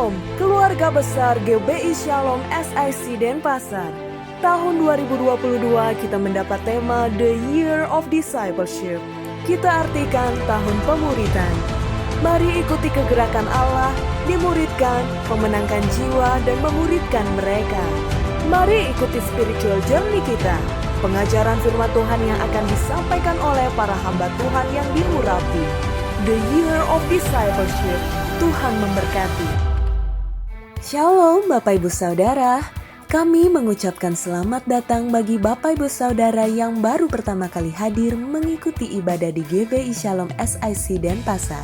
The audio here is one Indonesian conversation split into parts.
Shalom, keluarga besar GBI Shalom SIC Denpasar. Tahun 2022 kita mendapat tema The Year of Discipleship. Kita artikan tahun pemuridan. Mari ikuti kegerakan Allah, dimuridkan, memenangkan jiwa dan memuridkan mereka. Mari ikuti spiritual journey kita. Pengajaran firman Tuhan yang akan disampaikan oleh para hamba Tuhan yang diurapi. The Year of Discipleship. Tuhan memberkati. Shalom Bapak Ibu Saudara. Kami mengucapkan selamat datang bagi Bapak Ibu Saudara yang baru pertama kali hadir mengikuti ibadah di GBI Shalom SIC Denpasar.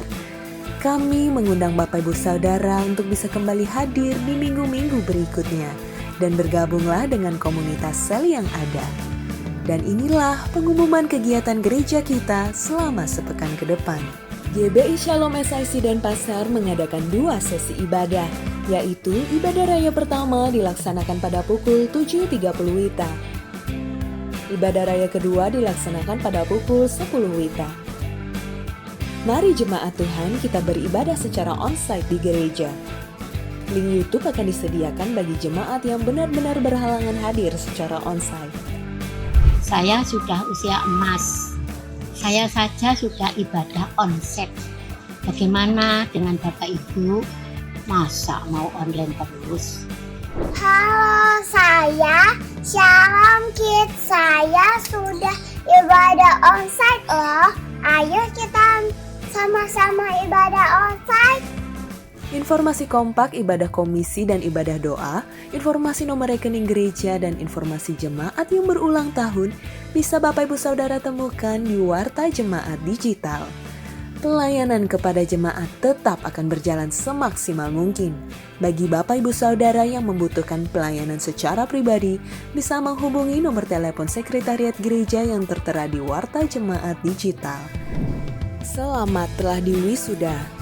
Kami mengundang Bapak Ibu Saudara untuk bisa kembali hadir di minggu-minggu berikutnya dan bergabunglah dengan komunitas sel yang ada. Dan inilah pengumuman kegiatan gereja kita selama sepekan ke depan. GBI Shalom SIC Denpasar mengadakan 2 sesi ibadah, yaitu ibadah raya pertama dilaksanakan pada pukul 7.30 WITA. Ibadah raya kedua dilaksanakan pada pukul 10 WITA. Mari jemaat Tuhan kita beribadah secara onsite di gereja. Link YouTube akan disediakan bagi jemaat yang benar-benar berhalangan hadir secara onsite. Saya sudah usia emas. Saya saja sudah ibadah onsite. Bagaimana dengan Bapak Ibu? Masa mau online terus? Halo, saya Shalom Kids. Saya sudah ibadah onsite loh. Ayo kita sama-sama ibadah onsite. Informasi kompak ibadah komisi dan ibadah doa, informasi nomor rekening gereja dan informasi jemaat yang berulang tahun bisa Bapak Ibu Saudara temukan di Warta Jemaat Digital. Pelayanan kepada jemaat tetap akan berjalan semaksimal mungkin. Bagi Bapak Ibu Saudara yang membutuhkan pelayanan secara pribadi, bisa menghubungi nomor telepon sekretariat gereja yang tertera di Warta Jemaat Digital. Selamat telah diwisuda.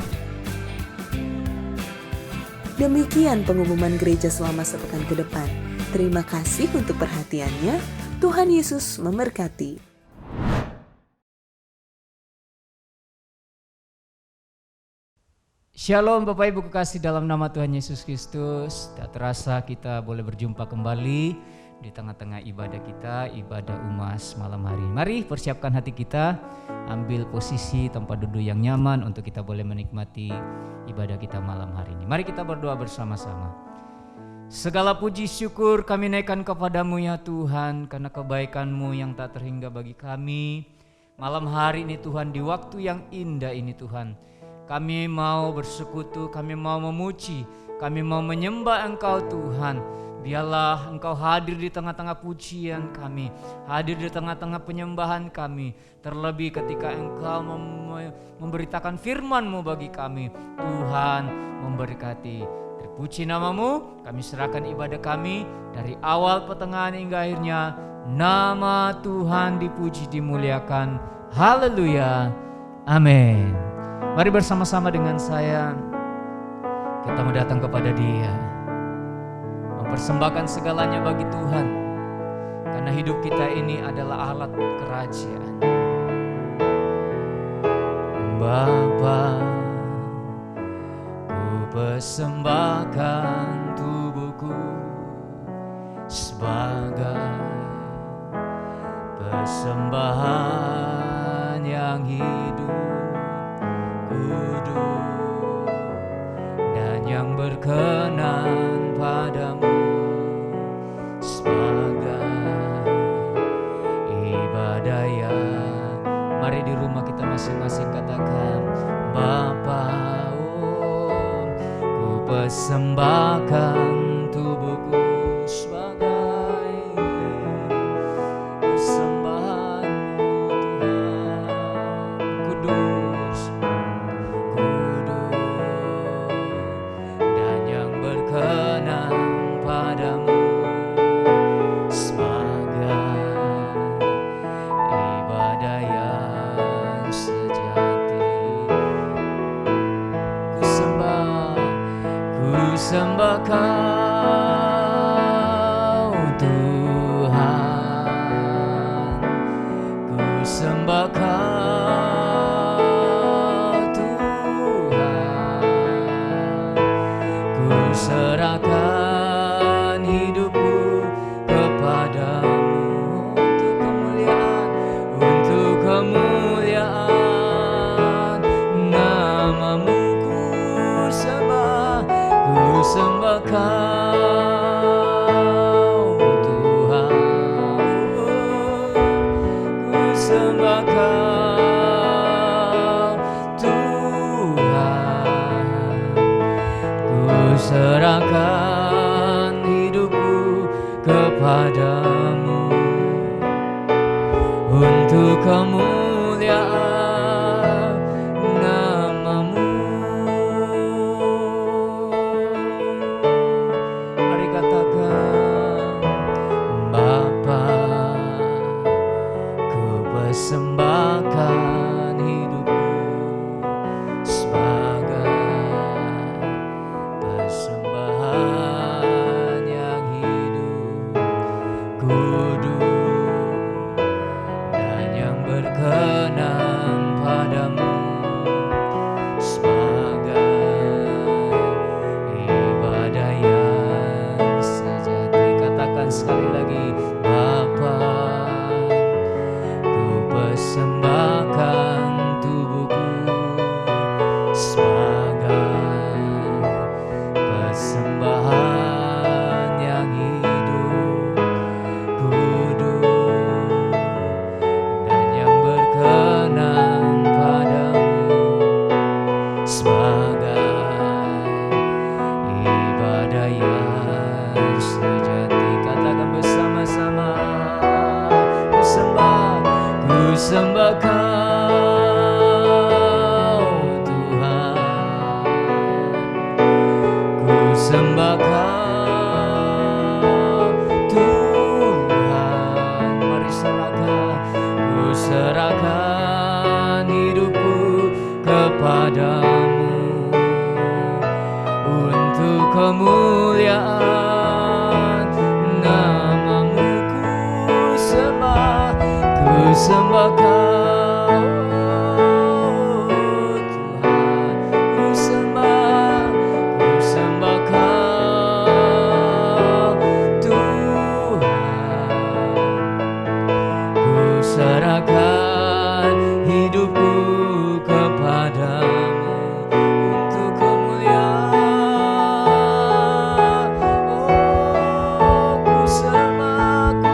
Demikian pengumuman gereja selama sepekan ke depan. Terima kasih untuk perhatiannya. Tuhan Yesus memberkati. Shalom Bapak Ibu kekasih dalam nama Tuhan Yesus Kristus. Tak terasa kita boleh berjumpa kembali di tengah-tengah ibadah kita, ibadah UMAS malam hari. Mari persiapkan hati kita, ambil posisi tempat duduk yang nyaman untuk kita boleh menikmati ibadah kita malam hari ini. Mari kita berdoa bersama-sama. Segala puji syukur kami naikkan kepadamu ya Tuhan, karena kebaikan-Mu yang tak terhingga bagi kami. Malam hari ini Tuhan, di waktu yang indah ini Tuhan, kami mau bersekutu, kami mau memuji, kami mau menyembah Engkau Tuhan. Biarlah Engkau hadir di tengah-tengah pujian kami, hadir di tengah-tengah penyembahan kami. Terlebih ketika Engkau memberitakan firman-Mu bagi kami. Tuhan memberkati. Terpuji nama-Mu, kami serahkan ibadah kami dari awal pertengahan hingga akhirnya. Nama Tuhan dipuji, dimuliakan. Haleluya. Amin. Mari bersama-sama dengan saya kita mendatang kepada Dia, mempersembahkan segalanya bagi Tuhan, karena hidup kita ini adalah alat kerajaan. Bapa, ku persembahkan tubuhku sebagai persembahan yang hidup, kudus dan yang berkenan padamu, sebagai ibadah yang, mari di rumah kita masing-masing katakan, Bapa, ku persembahkan tubuhku sebagai persembahan-Mu Tuhan, kudus dan yang berkenan padamu, sebagai ibadah yang sejati. Ku sembah Kau Tuhan, ku sembah Kau Tuhan, ku Kau Tuhan, ku sembah Kau Tuhan, ku serahkan hidupku kepadamu untuk kemuliaan nama-Mu. Mari katakan, Bapa, ku persembahkan hidupku sebagai persembahan yang hidup, kudus dan yang berkenan padamu, sebagai ibadah yang sejati. Katakan sekali lagi, Bapa, ku persembahkan tubuhku sebagai persembahan yang hidup, kudus dan yang berkenan padamu, sebagai ibadah yang sejati. Katakan bersama-sama, ku sembah Kau Tuhan, ku sembah Kau Tuhan. Mari serahkan, ku serahkan hidupku kepadamu untuk kemuliaan nama-Mu. Ku sembah Kau Tuhan, ku sembah Kau Tuhan, ku serahkan hidupku kepadamu untuk kemuliaan. Oh, ku sembah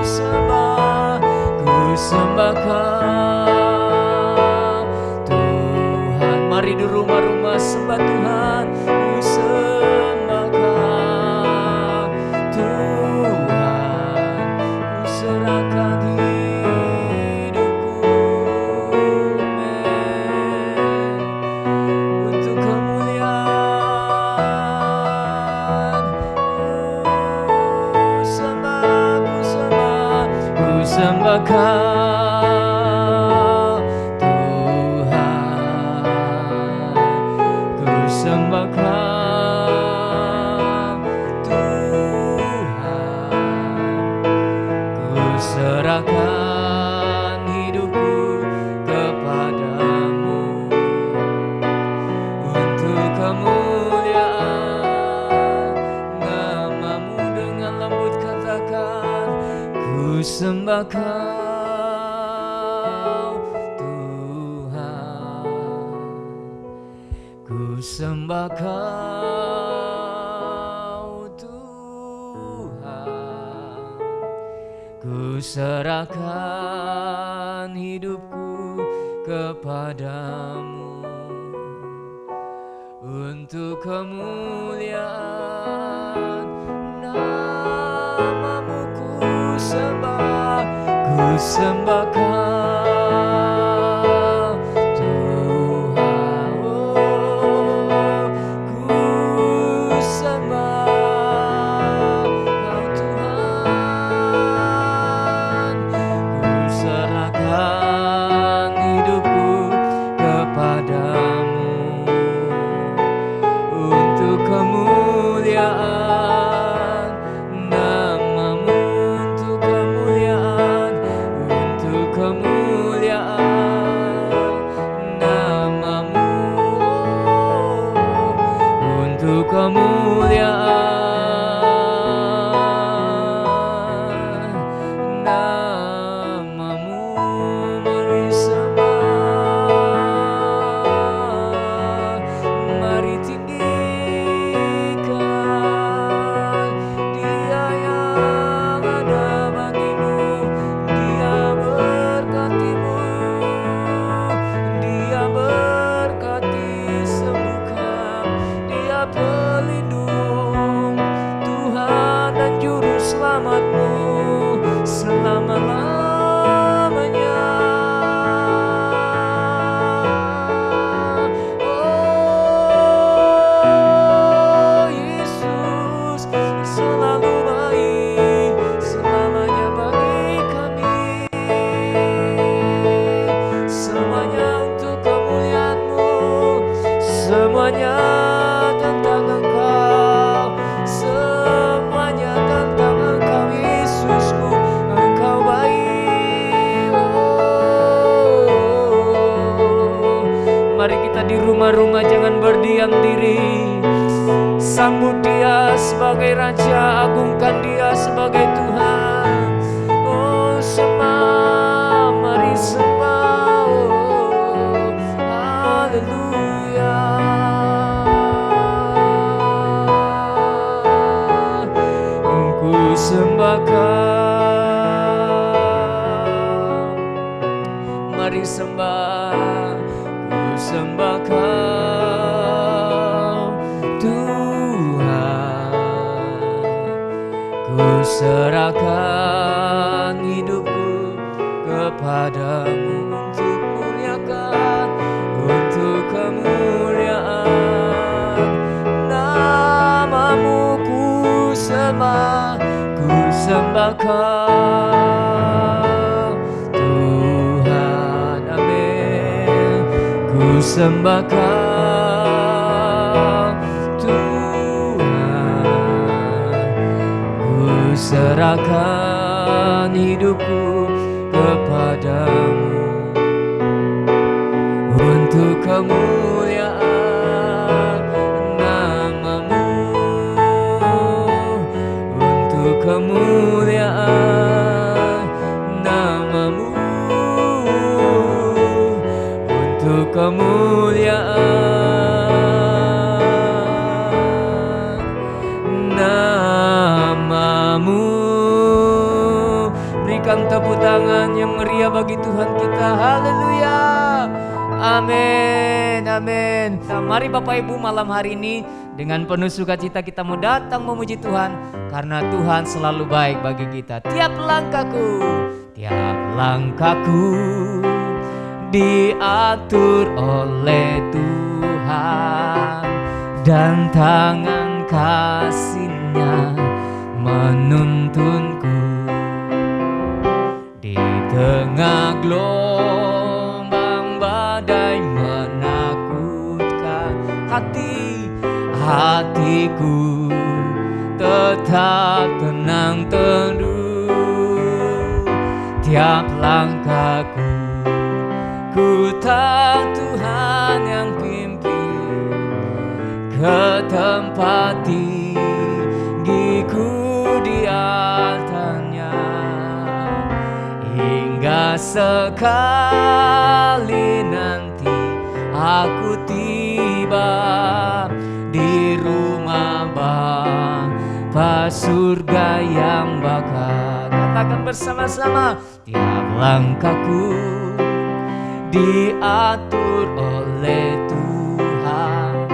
Kau Tuhan. Mari di rumah-rumah sembah Tuhan. Ku sembah Kau Tuhan, ku serahkan hidupku, amen, untuk kemuliaan. Ku sembah Kau Tuhan, ku sembah Kau Tuhan, ku serahkan hidupku kepadamu untuk kemuliaan nama-Mu. Dengan lembut katakan, ku sembah Kau Tuhan, ku sembah Kau Tuhan, ku serahkan hidupku kepadamu untuk kemuliaan nama-Mu. Ku sembah Kau Tuhan, oh, ku sembah Kau Tuhan, ku serahkan hidupku kepadamu untuk kemuliaan nama-Mu, untuk kemuliaan nama-Mu, untuk kemuliaan nama-Mu. Mari sembah, mari tinggikan berdiam diri. Sambut Dia sebagai Raja, agungkan Dia sebagai Tuhan. Oh sembah, mari sembah, oh haleluya. Ku sembah Kau, mari sembah, ku sembah Kau Tuhan. Ku serahkan hidupku kepadamu untuk muliakan, untuk kemuliaan namamu. Ku sembah Kau Tuhan, amin. Ku sembah Kau Tuhan. Ku serahkan hidupku kepadamu untuk kemuliaan namamu, untuk kemuliaan namamu, untuk kemuliaan namamu. Berikan tepuk tangan yang meriah bagi Tuhan kita. Haleluya. Amin, amin. Mari Bapak Ibu, malam hari ini dengan penuh sukacita kita mau datang memuji Tuhan, karena Tuhan selalu baik bagi kita. Tiap langkahku diatur oleh Tuhan, dan tangan kasih-Nya menuntunku. Di tengah gelombang badai menakutkan, hatiku tetap tenang teduh. Tiap langkahku, ku tahu Tuhan yang pimpin ke tempat tinggiku di altarnya. Hingga sekali nanti aku tiba di rumah Bapa surga yang bakal. Katakan bersama-sama, tiap langkahku diatur oleh Tuhan,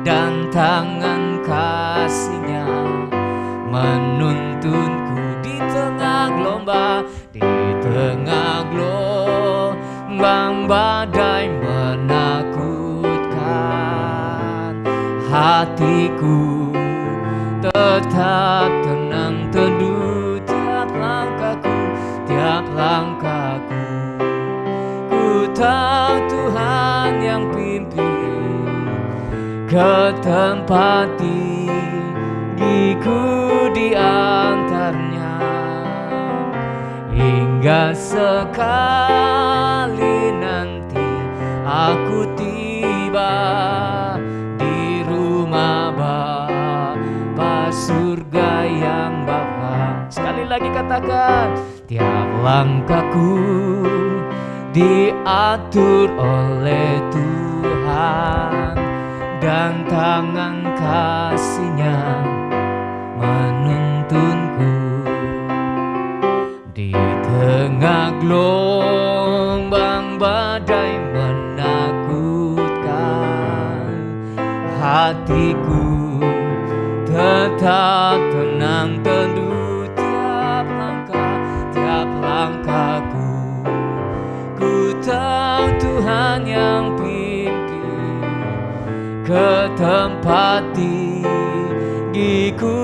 dan tangan kasih-Nya menuntunku. Di tengah gelombang, di tengah gelombang badai menakutkan, hatiku tetap tenang teduh. Tiap langkahku, ku tahu Tuhan yang pimpin ke tempat tinggiku di antaranya. Hingga sekali nanti aku tiba di rumah Bapa surga yang Bapa. Sekali lagi katakan, tiap langkahku diatur oleh Tuhan, dan tangan kasih-Nya menuntunku. Di tengah gelombang badai menakutkan, hatiku tetap tenang teduh. Tiap langkahku, ku tahu Tuhan yang pimpin ke tempat tinggiku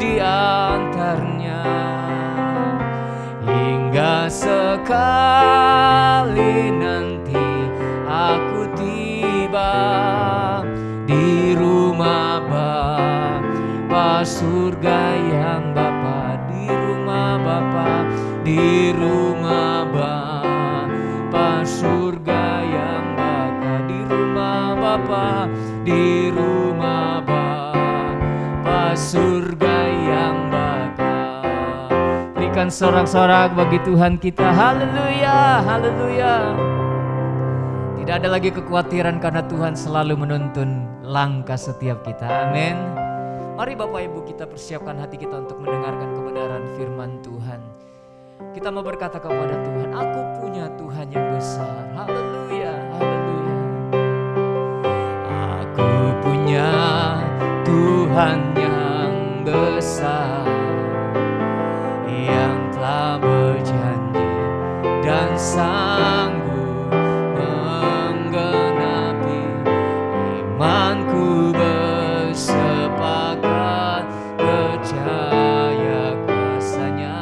di antaranya. Hingga sekali nanti aku tiba di rumah Bapa surga yang Bapa. Di rumah Bapa, di rumah Bapa surga yang Bapa. Di rumah Bapa, di di rumah Bapa surga yang bakal. Berikan sorak-sorak bagi Tuhan kita. Haleluya, haleluya. Tidak ada lagi kekhawatiran karena Tuhan selalu menuntun langkah setiap kita. Amin. Mari Bapak Ibu kita persiapkan hati kita untuk mendengarkan kebenaran firman Tuhan. Kita mau berkata kepada Tuhan, aku punya Tuhan yang besar. Haleluya, haleluya. Aku punya Tuhan yang besar, yang telah berjanji dan sanggup menggenapi imanku bersepakat percaya kuasa-Nya.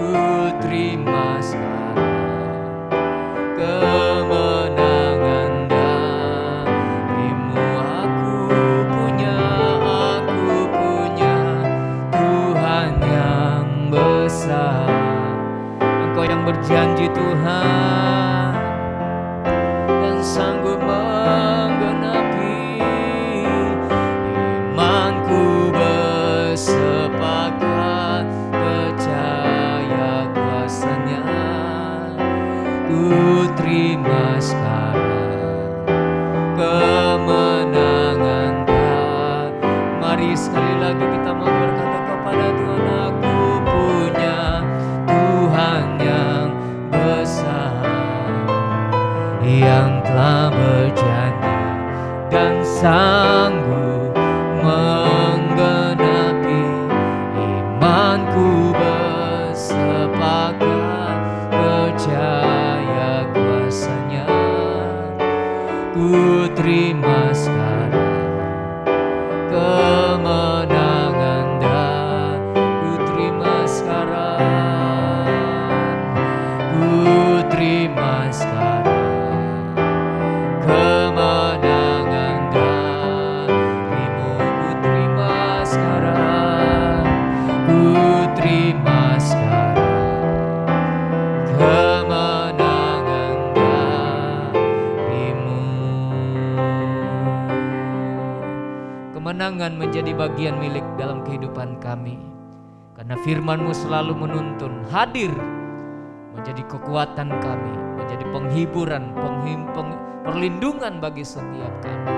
Ku terima sekarang kemenangan darimu. Aku punya Tuhan yang besar. Engkau yang berjanji Tuhan dan sanggup menggenapi imanku bersepakat percaya kuasa-Nya. Ku terima sekarang kemenangan. Mari sekali lagi kita mau berkata kepada Tuhan, aku punya Tuhan yang besar, yang telah berjanji dan sanggup menggenapi imanku bersepakat percaya kuasa-Nya. Ku terima sekarang kemenangan ku terima sekarang, ku terima sekarang kemenangan darimu. Ku terima sekarang, ku terima sekarang kemenangan darimu. Kemenangan menjadi bagian milik dalam kehidupan kami, karena firman-Mu selalu menuntun, hadir menjadi kekuatan kami, menjadi penghiburan, perlindungan bagi setiap kami.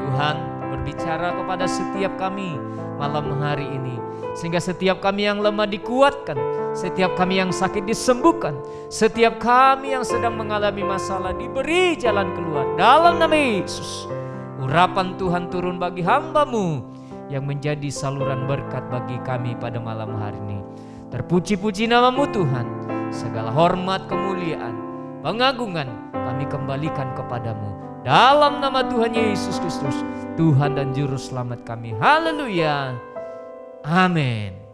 Tuhan berbicara kepada setiap kami malam hari ini, sehingga setiap kami yang lemah dikuatkan, setiap kami yang sakit disembuhkan, setiap kami yang sedang mengalami masalah diberi jalan keluar dalam nama Yesus. Urapan Tuhan turun bagi hamba-Mu yang menjadi saluran berkat bagi kami pada malam hari ini. Terpuji-puji nama-Mu Tuhan. Segala hormat, kemuliaan, pengagungan kami kembalikan kepadamu. Dalam nama Tuhan Yesus Kristus, Tuhan dan Juru Selamat kami. Haleluya. Amin.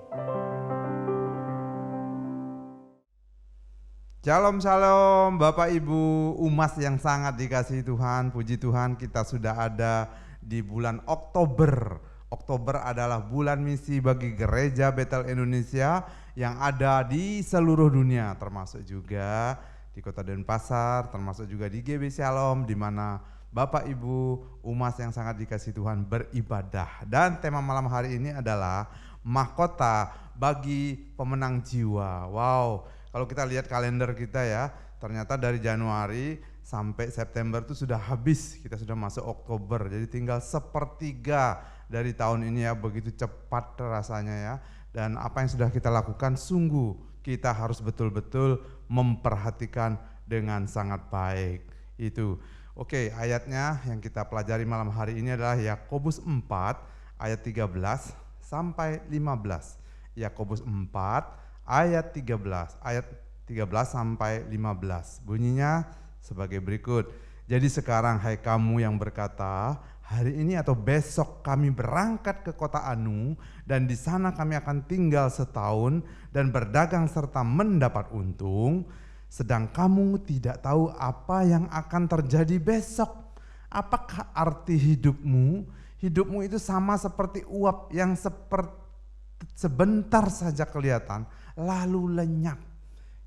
Shalom shalom Bapak Ibu Umas yang sangat dikasihi Tuhan. Puji Tuhan kita sudah ada di bulan Oktober. Oktober adalah bulan misi bagi Gereja Betel Indonesia yang ada di seluruh dunia, termasuk juga di Kota Denpasar, termasuk juga di GB Shalom, di mana Bapak Ibu Umas yang sangat dikasihi Tuhan beribadah. Dan tema malam hari ini adalah mahkota bagi pemenang jiwa. Wow, kalau kita lihat kalender kita ya, ternyata dari Januari sampai September itu sudah habis, kita sudah masuk Oktober, jadi tinggal sepertiga dari tahun ini ya, begitu cepat rasanya ya. Dan apa yang sudah kita lakukan sungguh kita harus betul-betul memperhatikan dengan sangat baik. Itu. Oke, ayatnya yang kita pelajari malam hari ini adalah Yakobus 4 ayat 13 sampai 15. Yakobus 4 ayat 13 sampai 15. Bunyinya sebagai berikut. Jadi sekarang hai kamu yang berkata, hari ini atau besok kami berangkat ke kota Anu dan di sana kami akan tinggal setahun dan berdagang serta mendapat untung, sedang kamu tidak tahu apa yang akan terjadi besok. Apakah arti hidupmu? Hidupmu itu sama seperti uap yang sebentar saja kelihatan lalu lenyap.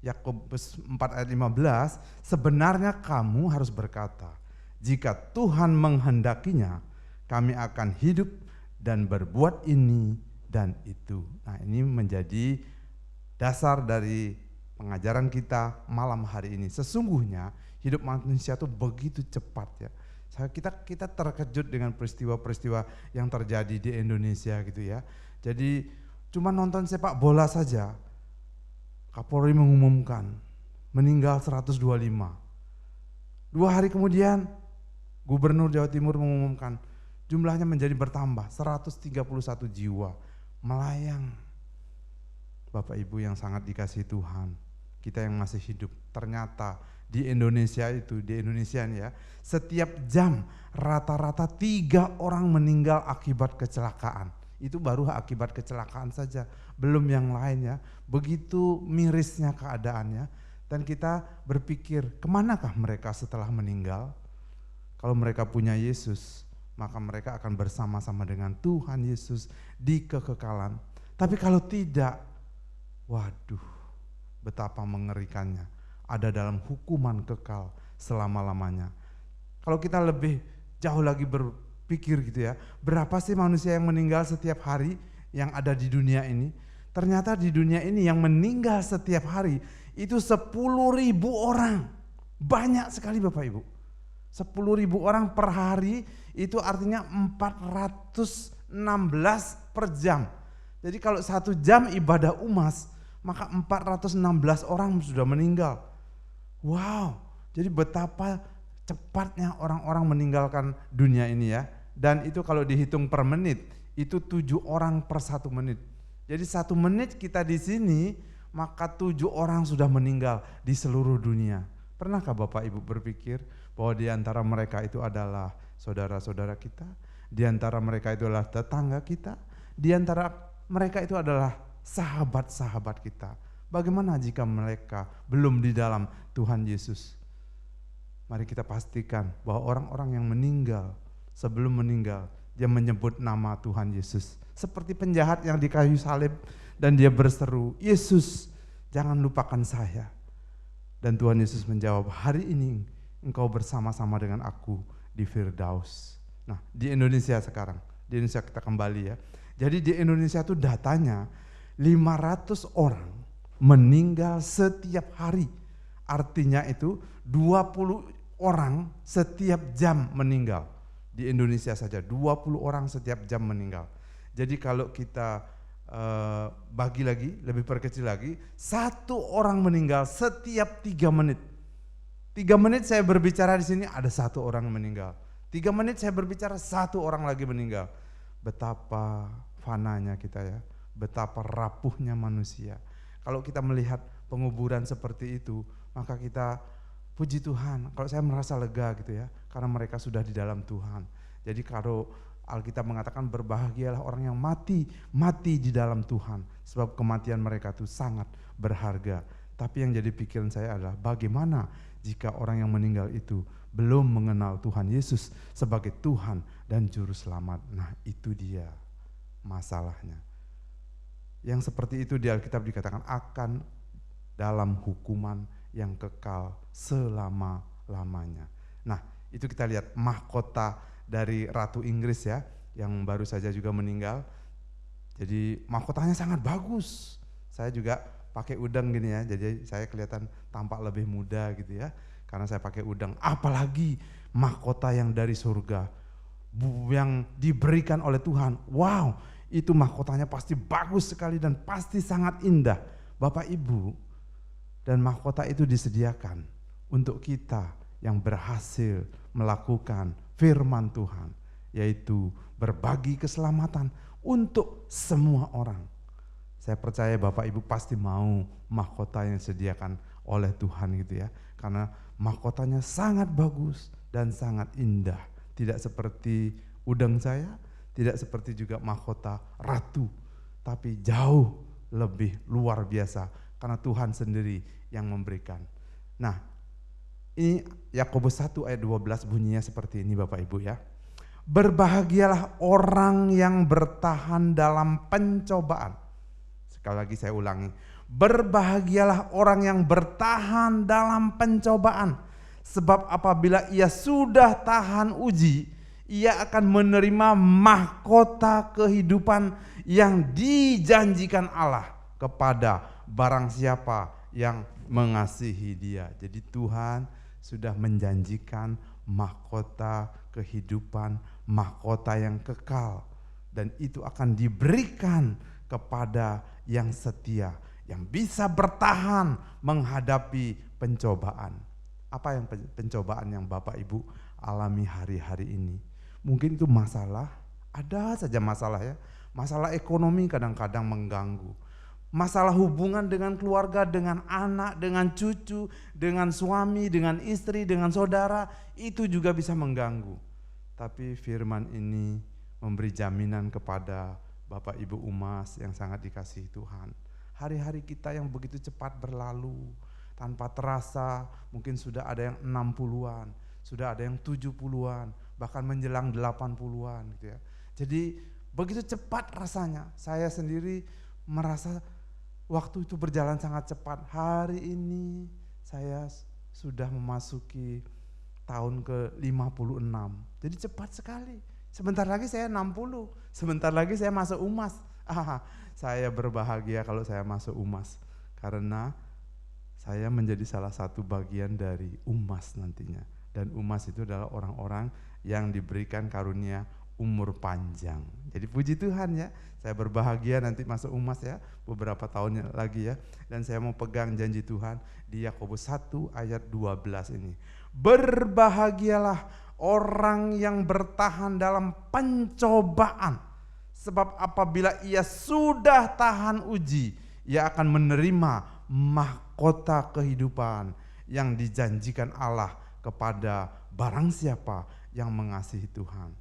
Yakobus 4 ayat 15, sebenarnya kamu harus berkata, jika Tuhan menghendakinya, kami akan hidup dan berbuat ini dan itu. Nah, ini menjadi dasar dari pengajaran kita malam hari ini. Sesungguhnya hidup manusia itu begitu cepat ya. Kita terkejut dengan peristiwa-peristiwa yang terjadi di Indonesia gitu ya. Jadi cuma nonton sepak bola saja, Kapolri mengumumkan meninggal 125. 2 hari kemudian Gubernur Jawa Timur mengumumkan jumlahnya menjadi bertambah 131 jiwa melayang. Bapak Ibu yang sangat dikasihi Tuhan, kita yang masih hidup, ternyata di Indonesia ya, setiap jam rata-rata 3 orang meninggal akibat kecelakaan. Itu baru akibat kecelakaan saja, belum yang lain ya. Begitu mirisnya keadaannya, dan kita berpikir kemanakah mereka setelah meninggal? Kalau mereka punya Yesus, maka mereka akan bersama-sama dengan Tuhan Yesus di kekekalan. Tapi kalau tidak, waduh, betapa mengerikannya, ada dalam hukuman kekal selama-lamanya. Kalau kita lebih jauh lagi berpikir gitu ya, berapa sih manusia yang meninggal setiap hari yang ada di dunia ini? Ternyata di dunia ini yang meninggal setiap hari itu 10.000 orang. Banyak sekali Bapak Ibu. 10.000 orang per hari itu artinya 416 per jam. Jadi kalau 1 jam ibadah UMAS, maka 416 orang sudah meninggal. Wow, jadi betapa cepatnya orang-orang meninggalkan dunia ini ya. Dan itu kalau dihitung per menit, itu 7 orang per 1 menit. Jadi 1 menit kita di sini, maka 7 orang sudah meninggal di seluruh dunia. Pernahkah Bapak Ibu berpikir bahwa di antara mereka itu adalah saudara-saudara kita, di antara mereka itu adalah tetangga kita, di antara mereka itu adalah sahabat-sahabat kita. Bagaimana jika mereka belum di dalam Tuhan Yesus? Mari kita pastikan bahwa orang-orang yang meninggal, sebelum meninggal, dia menyebut nama Tuhan Yesus. Seperti penjahat yang di kayu salib dan dia berseru, Yesus jangan lupakan saya. Dan Tuhan Yesus menjawab, hari ini engkau bersama-sama dengan aku di Firdaus. Nah, di Indonesia sekarang, di Indonesia kita kembali ya. Jadi di Indonesia itu datanya 500 orang meninggal setiap hari. Artinya itu 20 orang setiap jam meninggal. Di Indonesia saja 20 orang setiap jam meninggal. Jadi kalau kita bagi lagi, lebih perkecil lagi, 1 orang meninggal setiap 3 menit. 3 menit saya berbicara di sini ada 1 orang meninggal. 3 menit saya berbicara 1 orang lagi meninggal. Betapa fananya kita ya, betapa rapuhnya manusia. Kalau kita melihat penguburan seperti itu, maka kita puji Tuhan. Kalau saya merasa lega gitu ya, karena mereka sudah di dalam Tuhan. Jadi kalau Alkitab mengatakan berbahagialah orang yang mati di dalam Tuhan. Sebab kematian mereka itu sangat berharga. Tapi yang jadi pikiran saya adalah bagaimana jika orang yang meninggal itu belum mengenal Tuhan Yesus sebagai Tuhan dan Juru Selamat. Nah itu dia masalahnya. Yang seperti itu di Alkitab dikatakan akan dalam hukuman yang kekal selama-lamanya. Nah itu kita lihat mahkota dari Ratu Inggris ya, yang baru saja juga meninggal. Jadi mahkotanya sangat bagus. Saya juga pakai udang gini ya, jadi saya kelihatan tampak lebih muda gitu ya, karena saya pakai udang. Apalagi mahkota yang dari surga, yang diberikan oleh Tuhan. Wow, itu mahkotanya pasti bagus sekali dan pasti sangat indah. Bapak Ibu, dan mahkota itu disediakan untuk kita yang berhasil melakukan firman Tuhan, yaitu berbagi keselamatan untuk semua orang. Saya percaya Bapak Ibu pasti mau mahkota yang disediakan oleh Tuhan gitu ya, karena mahkotanya sangat bagus dan sangat indah. Tidak seperti udang saya, tidak seperti juga mahkota ratu, tapi jauh lebih luar biasa karena Tuhan sendiri yang memberikan. Nah, ini Yakobus 1 ayat 12 bunyinya seperti ini Bapak Ibu ya. Berbahagialah orang yang bertahan dalam pencobaan. Sekali lagi saya ulangi. Berbahagialah orang yang bertahan dalam pencobaan. Sebab apabila ia sudah tahan uji, ia akan menerima mahkota kehidupan yang dijanjikan Allah kepada barang siapa yang mengasihi dia. Jadi Tuhan sudah menjanjikan mahkota kehidupan, mahkota yang kekal. Dan itu akan diberikan kepada yang setia, yang bisa bertahan menghadapi pencobaan. Apa yang pencobaan yang Bapak Ibu alami hari-hari ini? Mungkin itu masalah, ada saja masalah ya. Masalah ekonomi kadang-kadang mengganggu. Masalah hubungan dengan keluarga, dengan anak, dengan cucu, dengan suami, dengan istri, dengan saudara, itu juga bisa mengganggu. Tapi firman ini memberi jaminan kepada Bapak Ibu Umas yang sangat dikasihi Tuhan. Hari-hari kita yang begitu cepat berlalu, tanpa terasa mungkin sudah ada yang 60-an, sudah ada yang 70-an, bahkan menjelang 80-an gitu ya. Jadi begitu cepat rasanya. Saya sendiri merasa waktu itu berjalan sangat cepat. Hari ini saya sudah memasuki tahun ke-56. Jadi cepat sekali. Sebentar lagi saya 60, sebentar lagi saya masuk Umas. Saya berbahagia kalau saya masuk Umas karena saya menjadi salah satu bagian dari Umas nantinya. Dan Umas itu adalah orang-orang yang diberikan karunia umur panjang. Jadi puji Tuhan ya, saya berbahagia nanti masuk Umas ya, beberapa tahun lagi ya. Dan saya mau pegang janji Tuhan di Yakobus 1 ayat 12 ini. Berbahagialah orang yang bertahan dalam pencobaan, sebab apabila ia sudah tahan uji, ia akan menerima mahkota kehidupan yang dijanjikan Allah kepada barang siapa yang mengasihi Tuhan.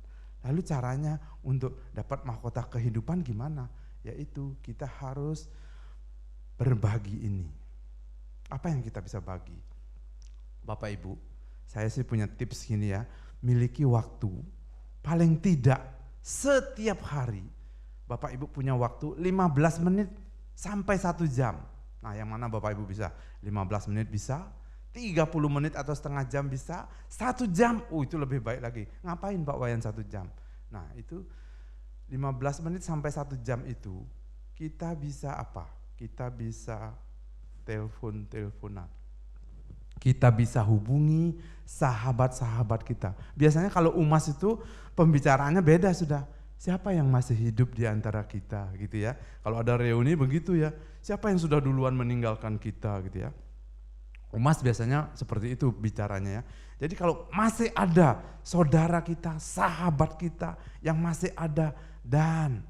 Lalu caranya untuk dapat mahkota kehidupan gimana? Yaitu kita harus berbagi ini. Apa yang kita bisa bagi? Bapak Ibu, saya sih punya tips gini ya, miliki waktu paling tidak setiap hari. Bapak Ibu punya waktu 15 menit sampai 1 jam. Nah yang mana Bapak Ibu bisa? 15 menit bisa, 30 menit atau setengah jam bisa, 1 jam, itu lebih baik lagi. Ngapain Pak Wayan 1 jam? Nah itu 15 menit sampai 1 jam itu kita bisa apa? Kita bisa teleponan. Kita bisa hubungi sahabat-sahabat kita. Biasanya kalau Umas itu pembicaraannya beda sudah. Siapa yang masih hidup di antara kita gitu ya. Kalau ada reuni begitu ya. Siapa yang sudah duluan meninggalkan kita gitu ya. Umas biasanya seperti itu bicaranya ya. Jadi kalau masih ada saudara kita, sahabat kita yang masih ada, dan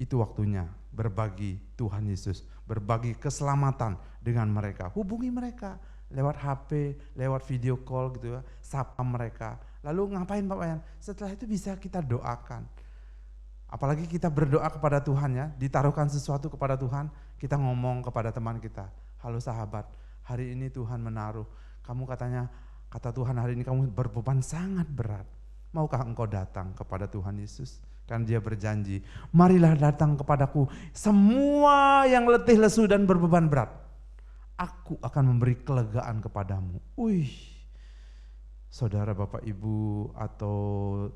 itu waktunya berbagi Tuhan Yesus, berbagi keselamatan dengan mereka. Hubungi mereka lewat HP, lewat video call gitu ya, sapa mereka. Lalu ngapain Pak Wayan? Setelah itu bisa kita doakan. Apalagi kita berdoa kepada Tuhan ya, ditaruhkan sesuatu kepada Tuhan, kita ngomong kepada teman kita, halo sahabat, hari ini Tuhan menaruh, kamu katanya, kata Tuhan hari ini kamu berbeban sangat berat. Maukah engkau datang kepada Tuhan Yesus? Kan dia berjanji, marilah datang kepadaku semua yang letih lesu dan berbeban berat. Aku akan memberi kelegaan kepadamu. Saudara Bapak Ibu atau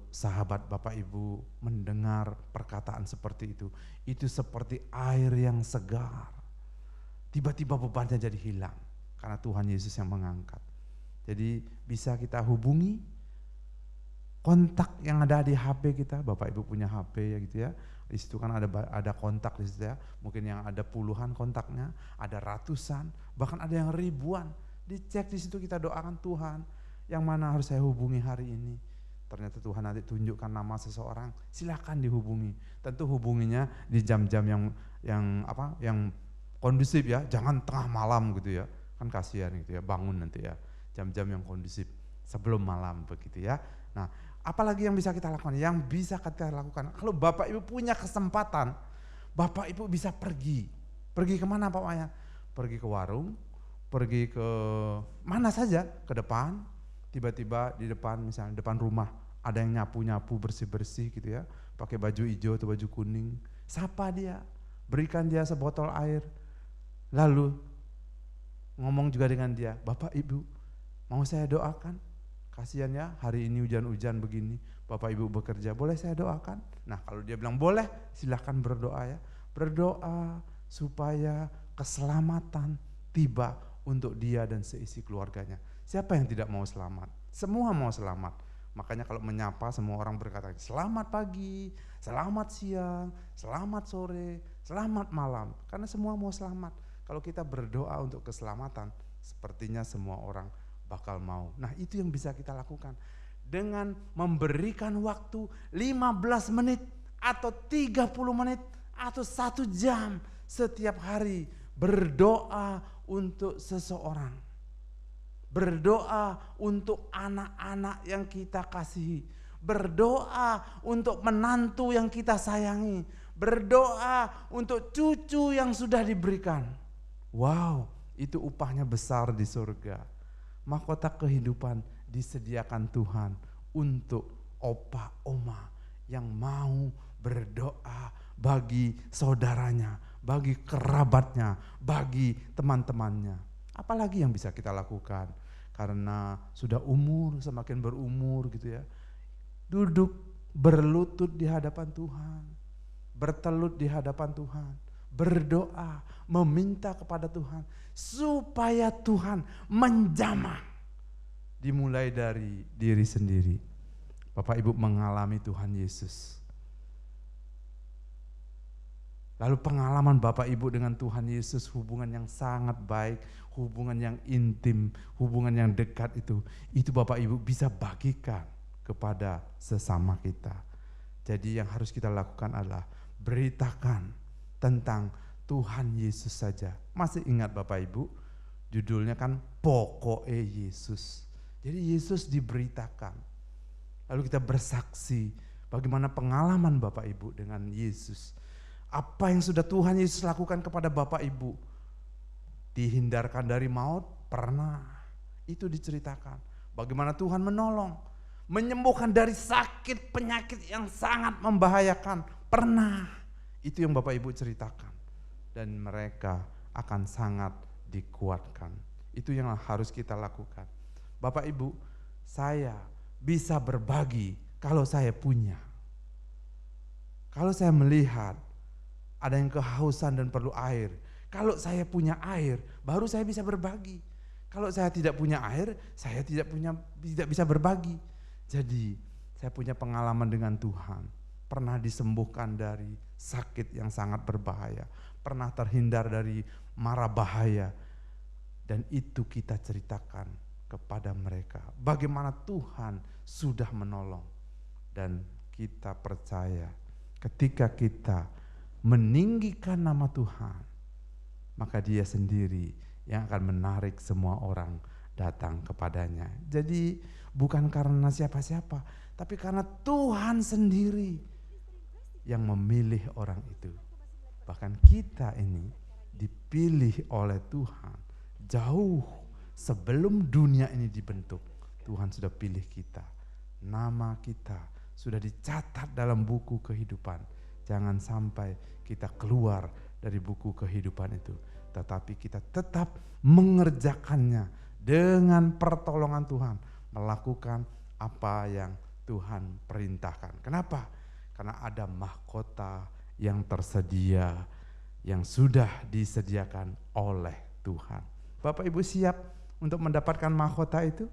sahabat Bapak Ibu mendengar perkataan seperti itu seperti air yang segar. Tiba-tiba bebannya jadi hilang karena Tuhan Yesus yang mengangkat. Jadi bisa kita hubungi kontak yang ada di HP kita. Bapak Ibu punya HP ya gitu ya. Di situ kan ada kontak di situ ya. Mungkin yang ada puluhan kontaknya, ada ratusan, bahkan ada yang ribuan. Dicek di situ, kita doakan Tuhan, yang mana harus saya hubungi hari ini. Ternyata Tuhan nanti tunjukkan nama seseorang, silakan dihubungi. Tentu hubunginya di jam-jam yang kondusif ya, jangan tengah malam gitu ya. Kan kasihan gitu ya, bangun nanti ya. Jam-jam yang kondusif sebelum malam begitu ya. Nah, apalagi yang bisa kita lakukan? Yang bisa kita lakukan, kalau Bapak Ibu punya kesempatan, Bapak Ibu bisa pergi. Pergi kemana Pak Wayan? Pergi ke warung, pergi ke mana saja, ke depan, tiba-tiba di depan, misalnya depan rumah, ada yang nyapu-nyapu, bersih-bersih gitu ya, pakai baju hijau atau baju kuning, sapa dia, berikan dia sebotol air, lalu ngomong juga dengan dia, Bapak Ibu, Mau saya doakan? Kasihan ya, hari ini hujan-hujan begini, Bapak Ibu bekerja, boleh saya doakan? Nah kalau dia bilang boleh, silahkan berdoa ya. Berdoa supaya keselamatan tiba untuk dia dan seisi keluarganya. Siapa yang tidak mau selamat? Semua mau selamat. Makanya kalau menyapa semua orang berkata, selamat pagi, selamat siang, selamat sore, selamat malam. Karena semua mau selamat. Kalau kita berdoa untuk keselamatan, sepertinya semua orang bakal mau. Nah itu yang bisa kita lakukan. Dengan memberikan waktu 15 menit atau 30 menit atau 1 jam setiap hari berdoa untuk seseorang. Berdoa untuk anak-anak yang kita kasihi. Berdoa untuk menantu yang kita sayangi. Berdoa untuk cucu yang sudah diberikan. Wow, itu upahnya besar di surga. Mahkota kehidupan disediakan Tuhan untuk opa oma yang mau berdoa bagi saudaranya, bagi kerabatnya, bagi teman-temannya. Apalagi yang bisa kita lakukan? Karena sudah umur, semakin berumur gitu ya. Duduk berlutut di hadapan Tuhan, bertelut di hadapan Tuhan, berdoa, meminta kepada Tuhan supaya Tuhan menjamah. Dimulai dari diri sendiri. Bapak Ibu mengalami Tuhan Yesus. Lalu pengalaman Bapak Ibu dengan Tuhan Yesus, hubungan yang sangat baik, hubungan yang intim, hubungan yang dekat itu Bapak Ibu bisa bagikan kepada sesama kita. Jadi yang harus kita lakukan adalah beritakan tentang Tuhan Yesus saja. Masih ingat Bapak Ibu, judulnya kan Pokoknya Yesus. Jadi Yesus diberitakan. Lalu kita bersaksi bagaimana pengalaman Bapak Ibu dengan Yesus. Apa yang sudah Tuhan Yesus lakukan kepada Bapak Ibu? Dihindarkan dari maut? Pernah. Itu diceritakan. Bagaimana Tuhan menolong. Menyembuhkan dari sakit penyakit yang sangat membahayakan? Pernah. Itu yang Bapak Ibu ceritakan. Dan mereka akan sangat dikuatkan. Itu yang harus kita lakukan. Bapak Ibu, saya bisa berbagi kalau saya punya. Kalau saya melihat ada yang kehausan dan perlu air. Kalau saya punya air, baru saya bisa berbagi. Kalau saya tidak punya air, saya tidak bisa berbagi. Jadi, saya punya pengalaman dengan Tuhan. Pernah disembuhkan dari sakit yang sangat berbahaya. Pernah terhindar dari mara bahaya. Dan itu kita ceritakan kepada mereka. Bagaimana Tuhan sudah menolong. Dan kita percaya ketika kita meninggikan nama Tuhan, maka Dia sendiri yang akan menarik semua orang datang kepadanya. Jadi bukan karena siapa-siapa, tapi karena Tuhan sendiri yang memilih orang itu. Bahkan kita ini dipilih oleh Tuhan jauh sebelum dunia ini dibentuk. Tuhan sudah pilih kita. Nama kita sudah dicatat dalam buku kehidupan. Jangan sampai kita keluar dari buku kehidupan itu. Tetapi kita tetap mengerjakannya dengan pertolongan Tuhan. Melakukan apa yang Tuhan perintahkan. Kenapa? Karena ada mahkota yang tersedia, yang sudah disediakan oleh Tuhan. Bapak Ibu siap untuk mendapatkan mahkota itu?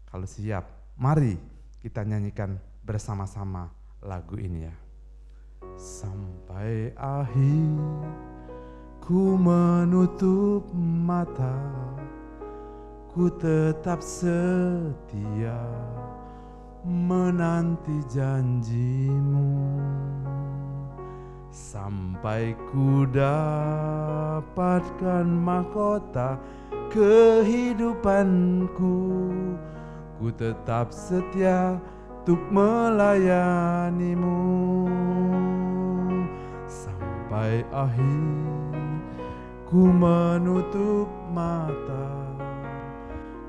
Kalau siap, mari kita nyanyikan bersama-sama lagu ini ya. Sampai akhir ku menutup mata, ku tetap setia menanti janjimu. Sampai ku dapatkan mahkota kehidupanku, ku tetap setia untuk melayanimu. Sampai akhir ku menutup mata,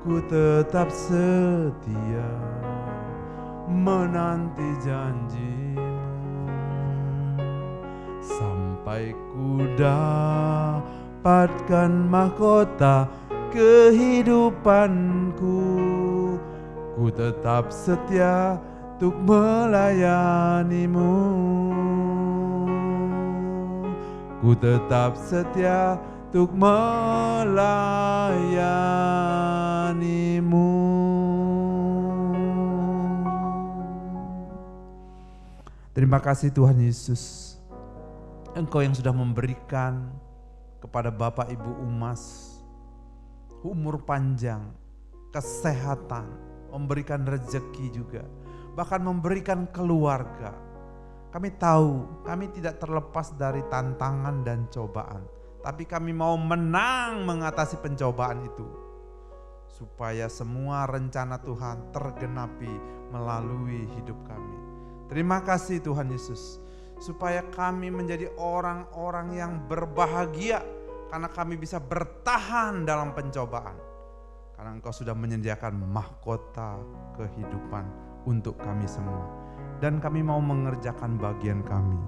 ku tetap setia menanti janjimu. Sampai ku dapatkan mahkota kehidupanku. Ku tetap setia untuk melayanimu. Ku tetap setia untuk melayanimu. Terima kasih Tuhan Yesus, Engkau yang sudah memberikan kepada Bapak Ibu Umas umur panjang, kesehatan, memberikan rezeki juga, bahkan memberikan keluarga. Kami tahu kami tidak terlepas dari tantangan dan cobaan, tapi kami mau menang mengatasi pencobaan itu, supaya semua rencana Tuhan tergenapi melalui hidup kami. Terima kasih Tuhan Yesus, supaya kami menjadi orang-orang yang berbahagia karena kami bisa bertahan dalam pencobaan. Karena Engkau sudah menyediakan mahkota kehidupan untuk kami semua. Dan kami mau mengerjakan bagian kami.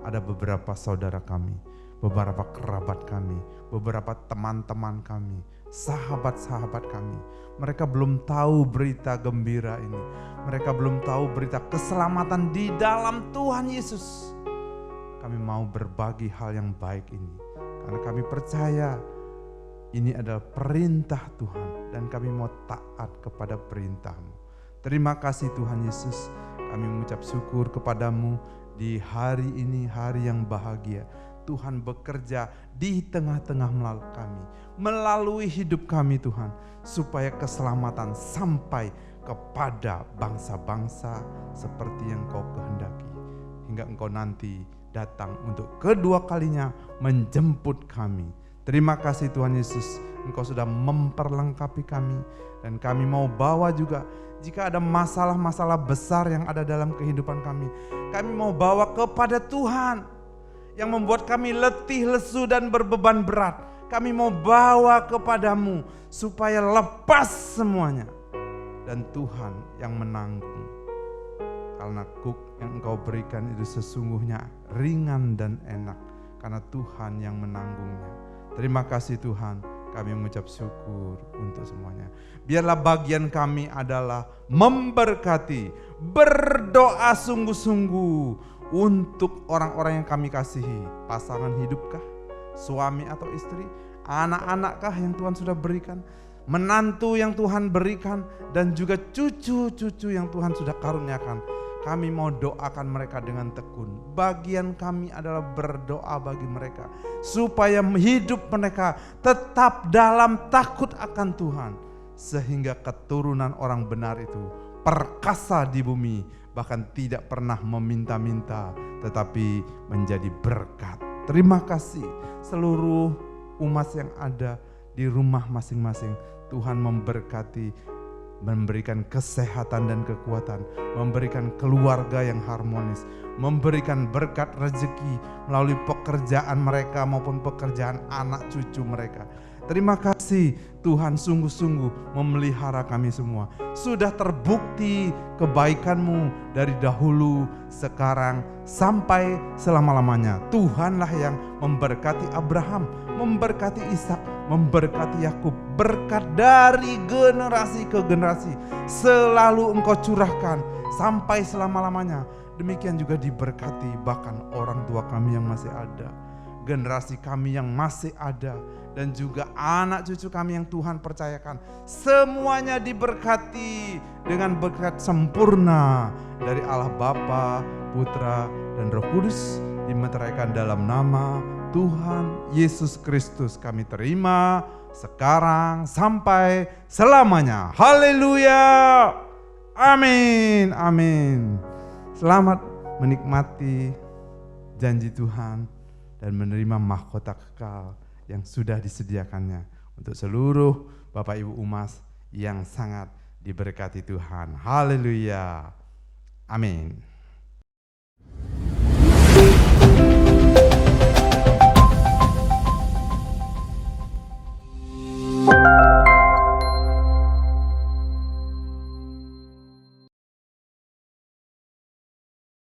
Ada beberapa saudara kami, beberapa kerabat kami, beberapa teman-teman kami, sahabat-sahabat kami. Mereka belum tahu berita gembira ini. Mereka belum tahu berita keselamatan di dalam Tuhan Yesus. Kami mau berbagi hal yang baik ini, karena kami percaya ini adalah perintah Tuhan dan kami mau taat kepada perintah-Mu. Terima kasih Tuhan Yesus, kami mengucap syukur kepadamu di hari ini, hari yang bahagia. Tuhan bekerja di tengah-tengah melalui hidup kami Tuhan, supaya keselamatan sampai kepada bangsa-bangsa seperti yang Kau kehendaki. Hingga Engkau nanti datang untuk kedua kalinya menjemput kami. Terima kasih Tuhan Yesus, Engkau sudah memperlengkapi kami. Dan kami mau bawa juga, jika ada masalah-masalah besar yang ada dalam kehidupan kami mau bawa kepada Tuhan. Yang membuat kami letih, lesu dan berbeban berat, kami mau bawa kepadamu supaya lepas semuanya. Dan Tuhan yang menanggung. Karena kuk yang Engkau berikan itu sesungguhnya ringan dan enak, karena Tuhan yang menanggungnya. Terima kasih Tuhan, kami mengucap syukur untuk semuanya. Biarlah bagian kami adalah memberkati, berdoa sungguh-sungguh untuk orang-orang yang kami kasihi. Pasangan hidupkah, suami atau istri, anak-anakkah yang Tuhan sudah berikan, menantu yang Tuhan berikan, dan juga cucu-cucu yang Tuhan sudah karuniakan. Kami mau doakan mereka dengan tekun. Bagian kami adalah berdoa bagi mereka, supaya hidup mereka tetap dalam takut akan Tuhan, sehingga keturunan orang benar itu perkasa di bumi, bahkan tidak pernah meminta-minta, tetapi menjadi berkat. Terima kasih seluruh umat yang ada di rumah masing-masing. Tuhan memberkati, memberikan kesehatan dan kekuatan, memberikan keluarga yang harmonis, memberikan berkat rezeki melalui pekerjaan mereka maupun pekerjaan anak cucu mereka. Terima kasih Tuhan, sungguh-sungguh memelihara kami semua. Sudah terbukti kebaikan-Mu dari dahulu, sekarang, sampai selama-lamanya. Tuhanlah yang memberkati Abraham, memberkati Ishak, memberkati Yakub. Berkat dari generasi ke generasi selalu Engkau curahkan sampai selama-lamanya. Demikian juga diberkati bahkan orang tua kami yang masih ada, generasi kami yang masih ada, dan juga anak cucu kami yang Tuhan percayakan. Semuanya diberkati dengan berkat sempurna dari Allah Bapa, Putra, dan Roh Kudus, dimeteraikan dalam nama Tuhan Yesus Kristus. Kami terima sekarang sampai selamanya. Haleluya. Amin. Amin. Selamat menikmati janji Tuhan dan menerima mahkota kekal yang sudah disediakannya untuk seluruh Bapak Ibu Umas yang sangat diberkati Tuhan. Haleluya. Amin.